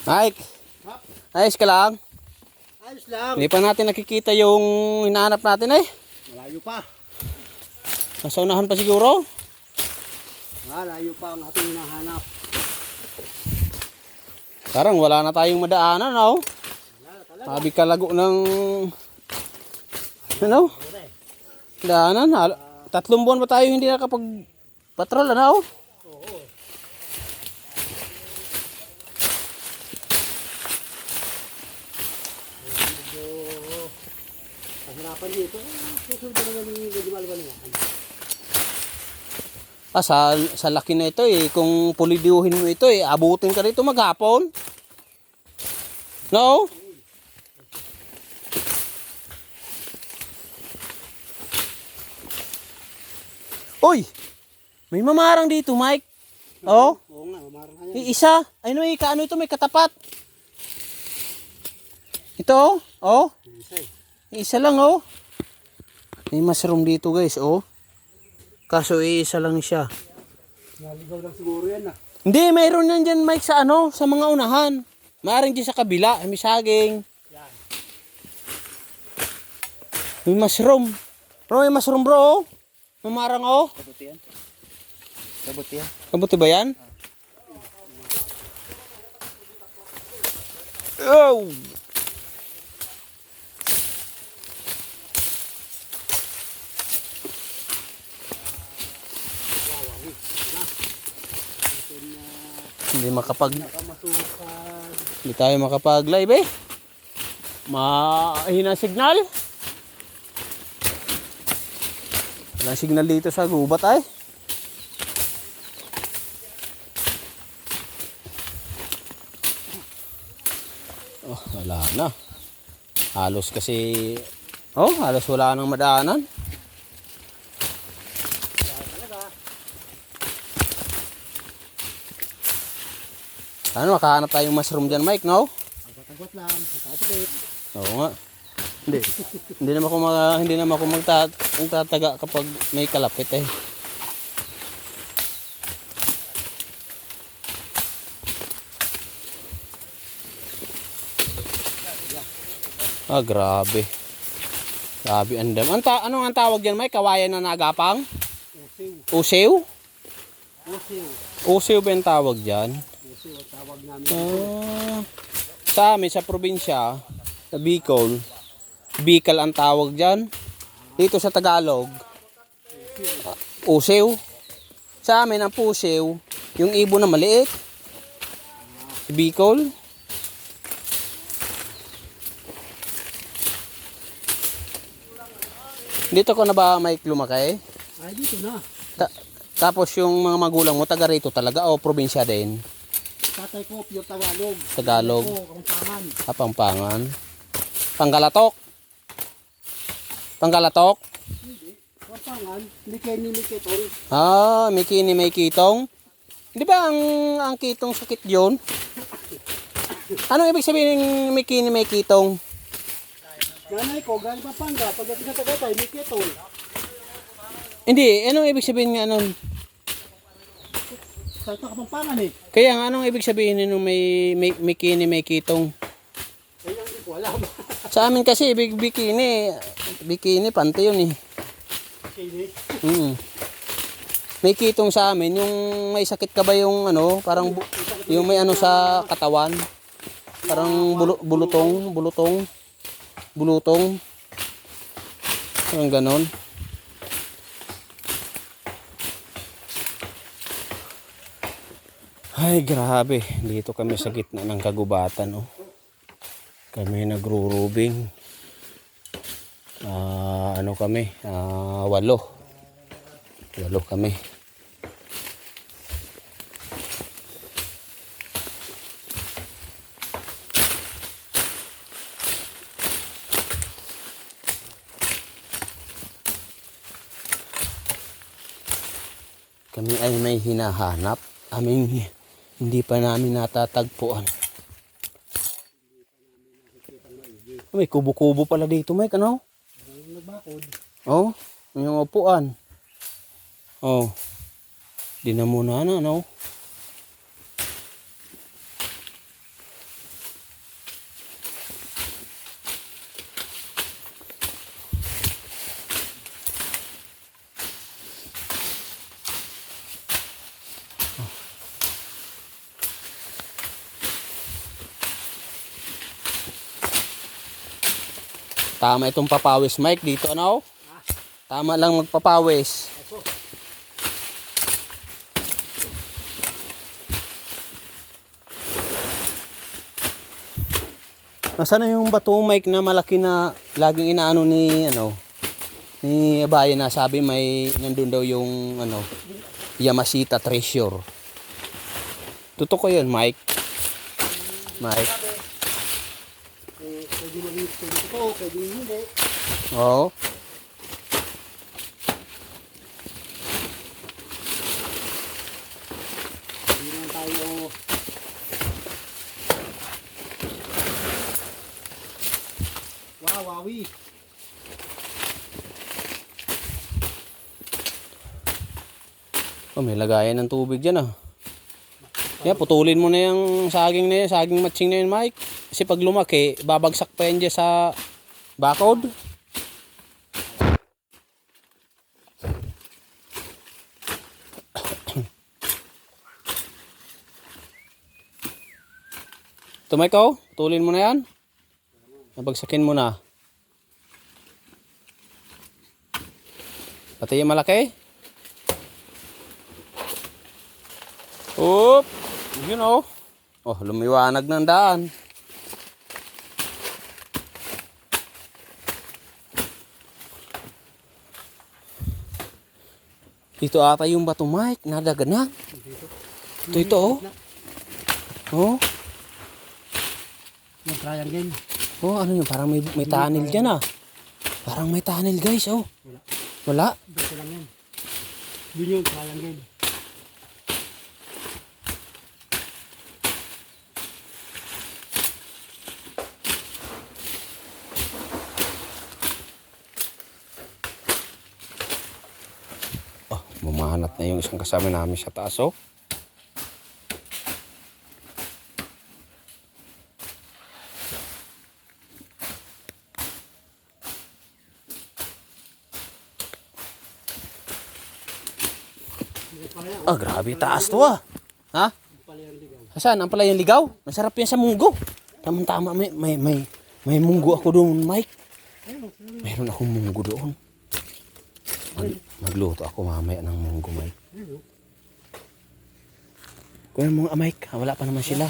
Mike, Hap, ayos ka lang? ayos lang. Hindi pa natin nakikita yung hinahanap natin eh. Malayo pa. Nasa unahan pa siguro. Malayo pa ang ating hinahanap. Parang wala na tayong madaanan, no? Wala na talaga. Sabi kalago ng ano? Daanan. 3 buwan ba tayo hindi nakapag-patrol, ano? Oo. Medyo kahirapan dito. Susunod na naman yung medyo malaban nga. Sa laki na ito eh. Kung pulidiuhin mo ito eh, abutin ka rito maghapon. No? Uy! May mamarang dito, Mike. Oh, Oo nga, mamarang nga yan. isa. Ay, may kaano ito, may katapat. Ito, oh. Isa eh. Isa lang, oh. May mushroom dito, guys, oh. Kaso isa lang siya. Naligaw lang siguro yan ah. Hindi, mayroon yan dyan, Mike, sa ano, sa mga unahan. Maaring dyan sa kabila, may saging. Yan. May mushroom. Bro, may mushroom, bro, oh. Mamarang, oh. Kabuti yan. Kabuti yan. Kabuti ba yan? Oh! Hindi Nakamasukan. hindi tayo makapag-live eh. Mahina signal. Walang signal dito sa gubat ay. Oh, wala na. Halos kasi halos wala nang madaanan. Ano, makahanap tayong mushroom dyan, Mike, no? Agwat-agwat lang. Pagkatipit. Oo nga. Hindi. Hindi naman ako magtataga kapag may kalapit eh. Ah, grabe. Grabe ang dam. Anong ang tawag diyan, Mike? Kawayan na nagapang? Usiw. Usew? Usiw. Usew ba yung tawag diyan? Usiw ang tawag namin. Sa amin, sa probinsya, sa Bicol, Bicol ang tawag dyan. Dito sa Tagalog, usew. Sa amin, ang pusew, yung ibon na maliit. Bicol. Dito ko na ba may lumaki? Ay, dito na. Tapos yung mga magulang mo, taga rito talaga o probinsya din? Tatay ko, pure Tagalog. Tagalog. Tatay ko, Kapampangan. Kapampangan. Panggalatok. Panggalatok. Hindi. Kapampangan. Likeni, Liketol. Ah, may kini may kitong. Di ba ang kitong sakit yun? Ano ibig sabihin ng may kini may kitong? Nanay ko, galing Pampanga. Pagdating sa Tagaytay, Liketol. Hindi, anong ibig sabihin nga nun? Sa Kapampangan eh. Kaya nga anong ibig sabihin nung may kini may kitong? Ay, hindi ko alam. Sa amin kasi bikini pante yun eh. Likeni. May kitong sa amin, yung may sakit ka ba yung ano, parang yung may ano sa katawan? Parang bulutong. Parang ganon. Ay, grabe. Dito kami sa gitna ng kagubatan, oh. Kami nagro-rubing. Ano kami? 8. 8 kami. Kami ay may hinahanap. Hindi pa namin natatagpuan. May kubo-kubo pala dito, Mike, ano? Nagbakod. Oh, yung upuan. Oh. Di na muna na, no? Tama itong papawis, Mike. Dito, ano? Tama lang magpapawis. Nasaan na yung bato, Mike, na malaki na laging inaano ni, ano, ni Abayan na sabi may nandun daw yung, ano, Yamashita Treasure. Totoo ko yun, Mike. Mike. Pwede mag-mix ito, pwede hindi. Oo. Hindi naman tayo... Wow, wawi. Oh, may lagayan ng tubig dyan ah. Kaya putulin mo na yung saging na yun, saging matching na yun, Mike. Kasi pag lumaki, babagsak pa yan dyan sa bakod. Ito, Mike, oh, putulin mo na yan. Nabagsakin mo na. Pati yung malaki. Oop! Yun oh. Oh, lumiwanag ng daan. Dito ata yung bato, Mike. Nadaganan. Ito oh. Oh. Yung triangle. Oh, ano yun? Parang may tunnel dyan ah. Parang may tunnel, guys. Oh. Wala? Dito lang yan. Yun yung triangle. Oh, bumahanap na yung isang kasama namin sa taas, oh. Ah, grabe taas to ah. Ha? Saan? Ang pala yung ligaw? Masarap yan sa munggo. Tama-tama, may munggo ako doon, Mike. Mayroon akong munggo doon. Magluto ako mamaya ng munggo, Mike. Kuya mo nga, Mike. Wala pa naman sila.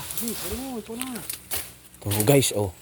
To, guys, oh.